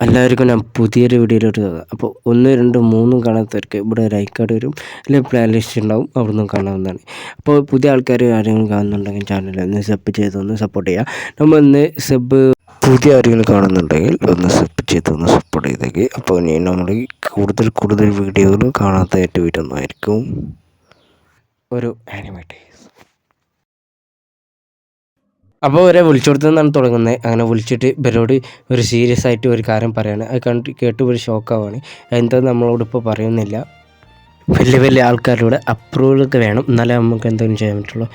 എല്ലാവർക്കും ഞാൻ പുതിയൊരു വീഡിയോയിലോട്ട് അപ്പോൾ 1, 2, 3 കാണാത്തവർക്ക് ഇവിടെ ഒരു ഐക്കാർഡ് വരും, അല്ലെങ്കിൽ പ്ലേ ലിസ്റ്റ് ഉണ്ടാവും, അവിടെ നിന്നും കാണാവുന്നതാണ്. അപ്പോൾ പുതിയ ആൾക്കാർ ആരെങ്കിലും കാണുന്നുണ്ടെങ്കിൽ ചാനൽ ഒന്ന് സബ് ചെയ്തൊന്ന് സപ്പോർട്ട് ചെയ്യുക. നമ്മൾ ഇന്ന് പുതിയ ആരെങ്കിലും കാണുന്നുണ്ടെങ്കിൽ ഒന്ന് സബ് ചെയ്തൊന്ന് സപ്പോർട്ട് ചെയ്തേക്ക്. അപ്പോൾ ഇനി നമ്മൾ കൂടുതൽ വീഡിയോകൾ കാണാത്തതായിട്ട് വരുന്നതായിരിക്കും. ഒരു ആനിമേറ്റേഴ്സ് അപ്പോൾ ഇവരെ വിളിച്ചു കൊടുത്തതെന്നാണ് തുടങ്ങുന്നത്. അങ്ങനെ വിളിച്ചിട്ട് ഇവരോട് ഒരു സീരിയസ് ആയിട്ട് ഒരു കാര്യം പറയാണ്. അത് കേട്ട് ഒരു ഷോക്കാവാണ്. എന്താ നമ്മളോട് ഇപ്പോൾ പറയുന്നില്ല. വലിയ ആൾക്കാരുടെ അപ്രൂവലൊക്കെ വേണം, എന്നാലേ നമുക്ക് എന്തെങ്കിലും ചെയ്യാൻ പറ്റുള്ളൂ.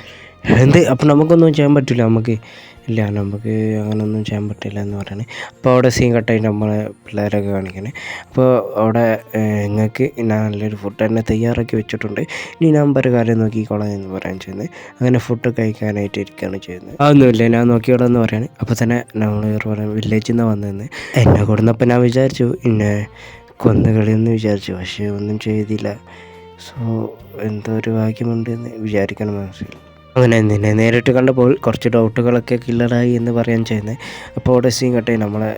അപ്പം നമുക്കൊന്നും ചെയ്യാൻ പറ്റില്ല. നമുക്ക് അങ്ങനെയൊന്നും ചെയ്യാൻ പറ്റില്ല എന്ന് പറയുന്നത്. അപ്പോൾ അവിടെ സീൻ കട്ടായിട്ട് നമ്മളെ പിള്ളേരൊക്കെ കാണിക്കണേ. അപ്പോൾ അവിടെ നിങ്ങൾക്ക് ഞാൻ നല്ലൊരു ഫുഡ് തന്നെ തയ്യാറാക്കി വെച്ചിട്ടുണ്ട്, ഇനി നമ്പർ കാര്യം നോക്കിക്കോളാം എന്ന് പറയാൻ ചെയ്യുന്നത്. അങ്ങനെ ഫുഡ് കഴിക്കാനായിട്ട് ഇരിക്കുകയാണ് ചെയ്യുന്നത്. അതൊന്നുമില്ല, ഞാൻ നോക്കിയോളാം എന്ന് പറയാണ്. അപ്പോൾ തന്നെ നമ്മൾ വില്ലേജിൽ നിന്ന് വന്നതെന്ന് എന്നെ കൊടുന്നപ്പോൾ ഞാൻ വിചാരിച്ചു എന്നെ കൊന്നുകളിയെന്ന് വിചാരിച്ചു, പക്ഷേ ഒന്നും ചെയ്തില്ല. സോ എന്തോ ഒരു ഭാഗ്യമുണ്ട് എന്ന് വിചാരിക്കണം മനസ്സിൽ. അങ്ങനെ നിന്നെ നേരിട്ട് കണ്ടപ്പോൾ കുറച്ച് ഡൗട്ടുകളൊക്കെ ക്ലിയറായി എന്ന് പറയാൻ ചെയ്യുന്നത്. അപ്പോൾ അവിടെ സീൻ കട്ടെ നമ്മളെ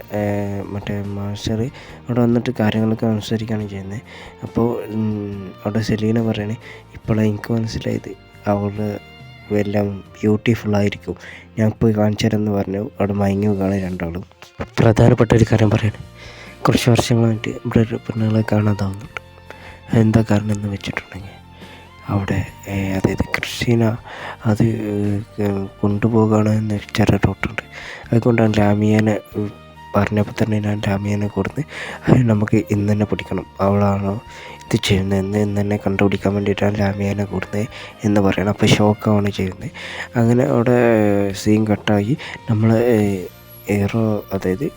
മറ്റേ മാസ്റ്റർ അവിടെ വന്നിട്ട് കാര്യങ്ങളൊക്കെ അനുസരിക്കുകയാണ് ചെയ്യുന്നത്. അപ്പോൾ അവിടെ സെലീന പറയണേ, ഇപ്പോഴാണ് എനിക്ക് മനസ്സിലായത് അവൾ എല്ലാം ബ്യൂട്ടിഫുള്ളായിരിക്കും, ഞാൻ പോയി കാണിച്ചു തരാമെന്ന് പറഞ്ഞു. അവിടെ മയങ്ങി കാണാൻ രണ്ടാളും. പ്രധാനപ്പെട്ട ഒരു കാര്യം പറയണേ, കുറച്ച് വർഷങ്ങളായിട്ട് ഇവിടെ ഒരു പെണ്ണുങ്ങളെ കാണാതാവുന്നുണ്ട്. എന്താ കാരണം എന്ന് വെച്ചിട്ടുണ്ടെങ്കിൽ അവിടെ അതായത് ക്രിസ്റ്റീന അത് കൊണ്ടുപോകുകയാണ് എന്ന് ചെറിയ ഡൗട്ടുണ്ട്. അതുകൊണ്ടാണ് ലാമിയനെ പറഞ്ഞപ്പോൾ തന്നെ ഞാൻ ലാമിയനെ കൊടുത്ത് അത് നമുക്ക് ഇന്ന് തന്നെ പിടിക്കണം, അവളാണോ ഇത് ചെയ്യുന്നത് ഇന്ന് തന്നെ കണ്ടുപിടിക്കാൻ വേണ്ടിയിട്ടാണ് ലാമിയനെ കൊടുത്തത് എന്ന് പറയണം. അപ്പോൾ ഷോക്കാണ് ചെയ്യുന്നത്. അങ്ങനെ അവിടെ സീൻ കട്ടായി നമ്മൾ ഹീറോ അതായത്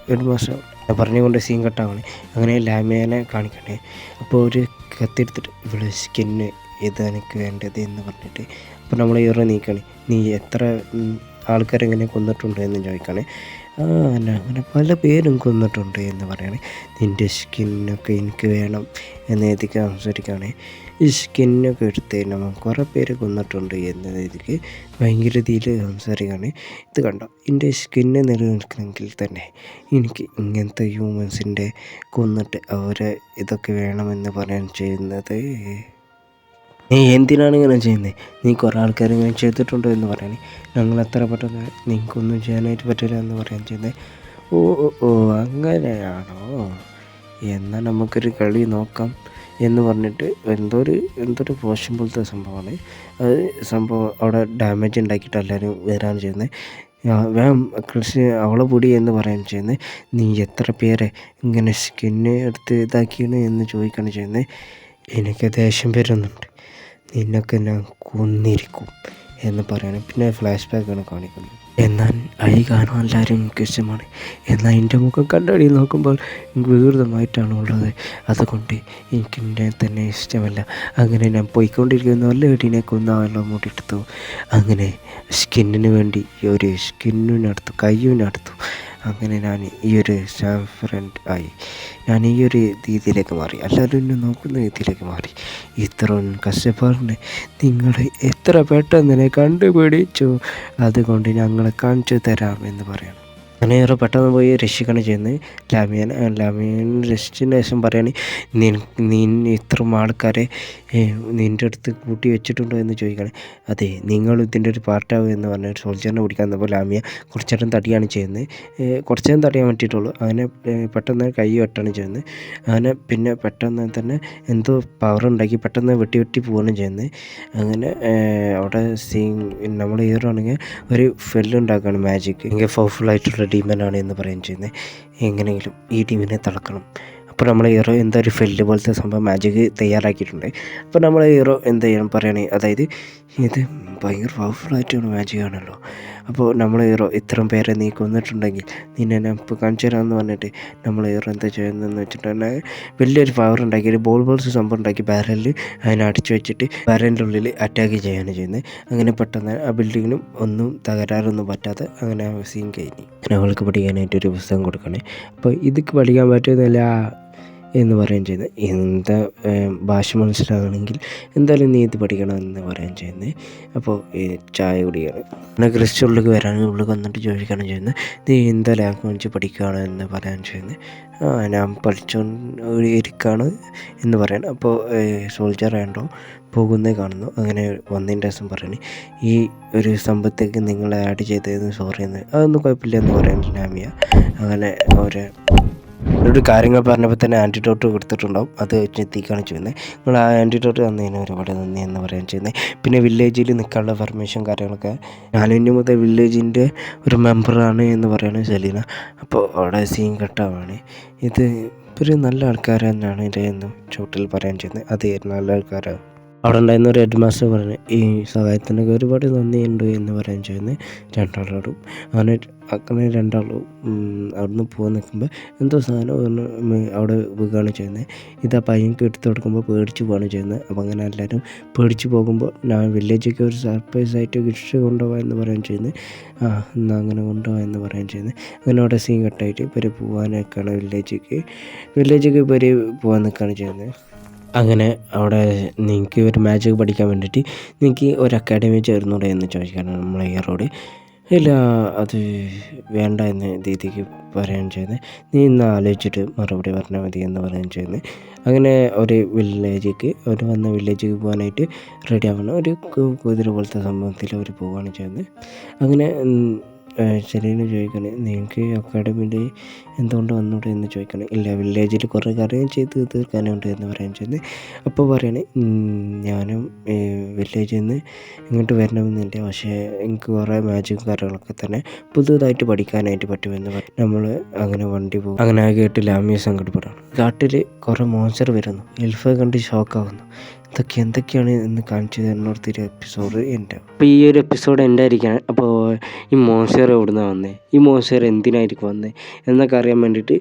ഹെഡ്മാസ്റ്റർ പറഞ്ഞുകൊണ്ട് സീൻ കട്ടാവണേ. അങ്ങനെ ലാമിയനെ കാണിക്കണേ. അപ്പോൾ ഒരു കത്തിയെടുത്തിട്ട് ഇവിടെ സ്കിന്ന് ഇത് എനിക്ക് വേണ്ടത് എന്ന് പറഞ്ഞിട്ട് അപ്പോൾ നമ്മൾ ഹീറോ നീക്കണേ, നീ എത്ര ആൾക്കാരെങ്ങനെ കൊന്നിട്ടുണ്ട് എന്ന് ചോദിക്കണേ. അങ്ങനെ പല പേരും കൊന്നിട്ടുണ്ട് എന്ന് പറയണേ. നിൻ്റെ സ്കിന്നൊക്കെ എനിക്ക് വേണം എന്ന രീതിക്ക് സംസാരിക്കുകയാണെ. ഈ സ്കിന്നൊക്കെ എടുത്ത് നമ്മൾ കുറേ പേര് കൊന്നിട്ടുണ്ട് എന്ന രീതിക്ക് ഭയങ്കര രീതിയിൽ സംസാരിക്കുകയാണ്. ഇത് കണ്ടോ, എൻ്റെ സ്കിന്ന് നിലനിൽക്കണമെങ്കിൽ തന്നെ എനിക്ക് ഇങ്ങനത്തെ ഹ്യൂമൻസിൻ്റെ കൊന്നിട്ട് അവരെ ഇതൊക്കെ വേണമെന്ന് പറയാൻ ചെയ്യുന്നത്. നീ എന്തിനാണ് ഇങ്ങനെ ചെയ്യുന്നത്, നീ കുറേ ആൾക്കാർ ഇങ്ങനെ ചെയ്തിട്ടുണ്ടോ എന്ന് പറയണേ. ഞങ്ങൾ എത്ര പെട്ടെന്ന് നിങ്ങൾക്കൊന്നും ചെയ്യാനായിട്ട് പറ്റില്ല എന്ന് പറയാൻ ചെയ്യുന്നത്. ഓ ഓ ഓ അങ്ങനെയാണോ, എന്നാൽ നമുക്കൊരു കളി നോക്കാം എന്ന് പറഞ്ഞിട്ട് എന്തൊരു പോഷൻ പോലത്തെ സംഭവമാണ് അത്. സംഭവം അവിടെ ഡാമേജ് ഉണ്ടാക്കിയിട്ട് എല്ലാവരും വരാൻ ചെയ്യുന്നത്. വേം കൃഷി അവളെ പൊടി എന്ന് പറയാൻ ചെയ്യുന്നത്. നീ എത്ര പേരെ ഇങ്ങനെ സ്കിന്ന് എടുത്ത് ഇതാക്കിയാണ് എന്ന് ചോദിക്കുകയാണ് ചെയ്യുന്നത്. എനിക്ക് ദേഷ്യം വരുന്നുണ്ട്, നിന്നൊക്കെ ഞാൻ കൊന്നിരിക്കും എന്ന് പറയണം. പിന്നെ ഫ്ലാഷ് ബാക്കാണ് കാണിക്കുന്നത്. എന്നാൽ ഐ കാണാൻ എല്ലാവരും എനിക്ക് ഇഷ്ടമാണ്, എന്നാൽ എൻ്റെ മുഖം കണ്ടടി നോക്കുമ്പോൾ വികൃതമായിട്ടാണ് ഉള്ളത്, അതുകൊണ്ട് എനിക്ക് എന്നെ തന്നെ ഇഷ്ടമല്ല. അങ്ങനെ ഞാൻ പോയിക്കൊണ്ടിരിക്കുന്ന വല്ല വീട്ടിനെ കൊന്നാലോ മൂട്ടിയെടുത്തു. അങ്ങനെ സ്കിന്നിന് വേണ്ടി ഒരു സ്കിന്നിനടുത്തു കയ്യുവിനടുത്തു. അങ്ങനെ ഞാൻ ഈ ഒരു ഫ്രണ്ട് ആയി, ഞാൻ ഈ ഒരു രീതിയിലേക്ക് മാറി, എല്ലാവരും എന്നെ നോക്കുന്ന രീതിയിലേക്ക് മാറി. ഇത്രയും കഷ്ടപ്പാടിന് നിങ്ങൾ എത്ര പെട്ടെന്ന് കണ്ടുപിടിച്ചു, അതുകൊണ്ട് ഞങ്ങളെ കാണിച്ചു തരാം എന്ന് പറയണം. അങ്ങനെ ഏറെ പെട്ടെന്ന് പോയി രക്ഷിക്കുകയാണ് ചെയ്യുന്നത്. ലാമിയൻ രക്ഷിച്ചതിന് ശേഷം പറയാണ്, നീ ഇത്രയും ആൾക്കാരെ നിൻ്റെ അടുത്ത് കൂട്ടി വെച്ചിട്ടുണ്ടോ എന്ന് ചോദിക്കുകയാണ്. അതെ, നിങ്ങൾ ഇതിൻ്റെ ഒരു പാർട്ടാവും എന്ന് പറഞ്ഞ സോൾജറിനെ പിടിക്കാൻ വന്നപ്പോൾ ലാമിയ കുറച്ചേരം തടിയാണ് ചെയ്യുന്നത്. കുറച്ചേരം തടിയാൻ പറ്റിയിട്ടുള്ളൂ. അങ്ങനെ പെട്ടെന്ന് കൈ വെട്ടാണ് ചെയ്യുന്നത്. അങ്ങനെ പിന്നെ പെട്ടെന്ന് തന്നെ എന്തോ പവർ ഉണ്ടാക്കി പെട്ടെന്ന് വെട്ടി പോവുകയാണ് ചെയ്യുന്നത്. അങ്ങനെ അവിടെ നമ്മൾ ഹീറോ ആണെങ്കിൽ ഒരു ഫെല്ലുണ്ടാക്കുകയാണ്, മാജിക് ഭയങ്കര പവർഫുള്ളായിട്ടുള്ള ഡീമനാണ് എന്ന് പറയുകയും ചെയ്യുന്നത്. എങ്ങനെയെങ്കിലും ഈ ഡീമിനെ തളക്കണം. അപ്പോൾ നമ്മൾ ഹീറോ എന്താ ഒരു ഫെല്ല് പോലത്തെ സംഭവം മാജിക് തയ്യാറാക്കിയിട്ടുണ്ട്. അപ്പോൾ നമ്മൾ ഹീറോ എന്ത് ചെയ്യണം പറയുകയാണെങ്കിൽ, അതായത് ഇത് ഭയങ്കര പവർഫുള്ളായിട്ടുള്ള മാജിക് ആണല്ലോ. അപ്പോൾ നമ്മൾ ഹീറോ ഇത്രയും പേരെ നീ കൊന്നിട്ടുണ്ടെങ്കിൽ നിന്നെ ഞാൻ ഇപ്പോൾ കാണിച്ചു തരാമെന്ന് പറഞ്ഞിട്ട് നമ്മൾ ഹീറോ എന്താ ചെയ്യുന്നതെന്ന് വെച്ചിട്ടുണ്ടെങ്കിൽ വലിയൊരു പവർ ഉണ്ടാക്കി ഒരു ബോൾസ് സംഭവം ഉണ്ടാക്കി ബാരലിൽ അതിനെ അടിച്ചു വെച്ചിട്ട് ബാരലിൻ്റെ ഉള്ളിൽ അറ്റാക്ക് ചെയ്യാണ് ചെയ്യുന്നത്. അങ്ങനെ പെട്ടെന്ന് ആ ബിൽഡിങ്ങിനും ഒന്നും തകരാറൊന്നും പറ്റാതെ അങ്ങനെ സീൻ കഴിഞ്ഞു. അങ്ങനെ അവൾക്ക് പഠിക്കാനായിട്ട് ഒരു പുസ്തകം കൊടുക്കണേ. അപ്പോൾ ഇതൊക്കെ പഠിക്കാൻ പറ്റുന്നില്ല എന്ന് പറയുകയും ചെയ്യുന്നത്. എന്താ ഭാഷ മനസ്സിലാകണമെങ്കിൽ എന്തായാലും നീ ഇത് പഠിക്കണം എന്ന് പറയുകയും ചെയ്യുന്നത്. അപ്പോൾ ചായ കുടിയാണ്. പിന്നെ ക്രിസ്ത്യൻ ഉള്ളിൽ വരാനും ഉള്ളിൽ വന്നിട്ട് ചോദിക്കുകയാണ് ചെയ്യുന്നത്, നീ എന്താ ലാംഗ്വേജ് പഠിക്കുകയാണ് എന്ന് പറയാൻ ചെയ്യുന്നത്. ഞാൻ പഠിച്ചുകൊണ്ടിരിക്കുകയാണ് എന്ന് പറയണം. അപ്പോൾ സോൾജർ ആയതുകൊണ്ടോ പോകുന്നത് കാണുന്നു. അങ്ങനെ വന്നതിൻ്റെ ദിവസം പറയണേ, ഈ ഒരു സംഭവത്തേക്ക് നിങ്ങളെ ആഡ് ചെയ്തതെന്ന് സോറി എന്ന്. അതൊന്നും കുഴപ്പമില്ല എന്ന് പറയാൻ ലാമിയ. അങ്ങനെ ഒരു കാര്യങ്ങൾ പറഞ്ഞപ്പോൾ തന്നെ ആൻറ്റിഡോട്ട് കൊടുത്തിട്ടുണ്ടാവും. അത് വെച്ച് എത്തിക്കുകയാണ് ചെയ്യുന്നത്. നിങ്ങൾ ആ ആൻറ്റിഡോട്ട് തന്നതിന് ഒരുപാട് നന്ദി എന്ന് പറയാൻ ചെയ്യുന്നത്. പിന്നെ വില്ലേജിൽ നിൽക്കാനുള്ള പെർമിഷൻ കാര്യങ്ങളൊക്കെ ഞാനിന് മുതൽ വില്ലേജിൻ്റെ ഒരു മെമ്പറാണ് എന്ന് പറയുന്നത് സെലീന. അപ്പോൾ അവിടെ സീൻ കട്ടാവാണ്. ഇത് ഒരു നല്ല ആൾക്കാർ തന്നെയാണ് ഇതെന്ന് ചോട്ടിൽ പറയാൻ ചെയ്യുന്നത്. അത് നല്ല ആൾക്കാരാണ്. അവിടെ ഉണ്ടായിരുന്ന ഒരു ഹെഡ് മാസ്റ്റർ പറഞ്ഞു, ഈ സഹായത്തിനൊക്കെ ഒരുപാട് നന്ദിയുണ്ട് എന്ന് പറയാൻ ചെയ്യുന്നത് രണ്ടാളോടും. അങ്ങനെ രണ്ടാളും അവിടുന്ന് പോകാൻ നിൽക്കുമ്പോൾ എന്തോ സാധനം അവിടെ വീഴുകയാണ് ചെയ്യുന്നത്. ഇത് ആ പയ്യൻക്ക് എടുത്ത് കൊടുക്കുമ്പോൾ പേടിച്ച് പോവുകയാണ് ചെയ്യുന്നത്. അപ്പോൾ അങ്ങനെ എല്ലാവരും പേടിച്ച് പോകുമ്പോൾ ഞാൻ വില്ലേജൊക്കെ ഒരു സർപ്രൈസായിട്ട് ഗിഫ്റ്റ് കൊണ്ടുപോകാൻ എന്ന് പറയാൻ ചെയ്യുന്നത്. എന്നാൽ അങ്ങനെ കൊണ്ടുപോകാൻ എന്ന് പറയാൻ ചെയ്യുന്നത്. അങ്ങനെ അവിടെ സീൻ കട്ടായിട്ട് ഇവർ പോകാനൊക്കെയാണ് വില്ലേജൊക്കെ ഇവർ പോകാൻ നിൽക്കുകയാണ് ചെയ്യുന്നത്. അങ്ങനെ അവിടെ നിങ്ങൾക്ക് ഒരു മാജിക് പഠിക്കാൻ വേണ്ടിയിട്ട് നിങ്ങൾക്ക് ഒരു അക്കാഡമി ചേർന്നൂടെ എന്ന് ചോദിക്കാനാണ് നമ്മളെ ഹീറോട്. ഇല്ല, അത് വേണ്ട എന്ന് ദീദിക്ക് പറയാൻ ചെയ്യുന്നത്. നീ ഇന്ന് ആലോചിച്ചിട്ട് മറുപടി പറഞ്ഞാൽ മതി എന്ന് പറയാൻ ചെയ്യുന്നത്. അങ്ങനെ ഒരു വന്ന വില്ലേജിലേക്ക് പോകാനായിട്ട് റെഡി ആവണം. ഒരു കുതിര പോലത്തെ സംഭവത്തിൽ അവർ പോവുകയാണ് ചെയ്യുന്നത്. അങ്ങനെ സെലീന ചോദിക്കണേ, നിങ്ങൾക്ക് അക്കാഡമിയിൽ എന്തുകൊണ്ട് വന്നൂടെ എന്ന് ചോദിക്കണേ. ഇല്ല, വില്ലേജിൽ കുറേ കാര്യം ചെയ്ത് തീർക്കാനുണ്ട് എന്ന് പറയാൻ ചെയ്യുന്നത്. അപ്പോൾ പറയണേ, ഞാനും വില്ലേജിൽ നിന്ന് ഇങ്ങോട്ട് വരണമെന്നില്ല, പക്ഷേ എനിക്ക് കുറേ മാജിക് കാര്യങ്ങളൊക്കെ തന്നെ പുതുതായിട്ട് പഠിക്കാനായിട്ട് പറ്റുമെന്ന് നമ്മൾ അങ്ങനെ വണ്ടി പോകും. അങ്ങനെ ആ കേട്ട് ലാമിയ സങ്കടപ്പെടാണ്. കാട്ടിൽ കുറേ മോൺസ്റ്റർ വരുന്നു. എൽഫെ കണ്ട് ഷോക്കാവുന്നു. എന്തൊക്കെയാണ് എന്ന് കാണിച്ചു തരുന്നൊരു എപ്പിസോഡ് എൻ്റെ. അപ്പോൾ ഈ ഒരു എപ്പിസോഡ് എൻ്റെ ആയിരിക്കുകയാണ്. അപ്പോൾ ഈ മോൺസ്റ്റർ എവിടുന്നാണ് വന്നത്, ഈ മോൺസ്റ്റർ എന്തിനായിരിക്കും വന്നത് എന്നൊക്കെ അറിയാൻ വേണ്ടിയിട്ട്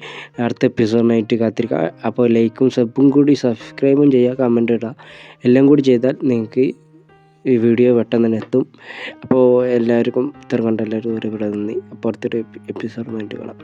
അടുത്ത എപ്പിസോഡിനായിട്ട് കാത്തിരിക്കുക. അപ്പോൾ ലൈക്കും സബും കൂടി സബ്സ്ക്രൈബും ചെയ്യുക, കമൻറ്റ് ഇടുക. എല്ലാം കൂടി ചെയ്താൽ നിങ്ങൾക്ക് ഈ വീഡിയോ പെട്ടെന്ന് തന്നെ എത്തും. അപ്പോൾ എല്ലാവർക്കും ഇത്ര കണ്ട എല്ലാവരും ഒരുപാട് നന്ദി. അപ്പോൾ അടുത്തൊരു എപ്പിസോഡുമായിട്ട് കാണാം.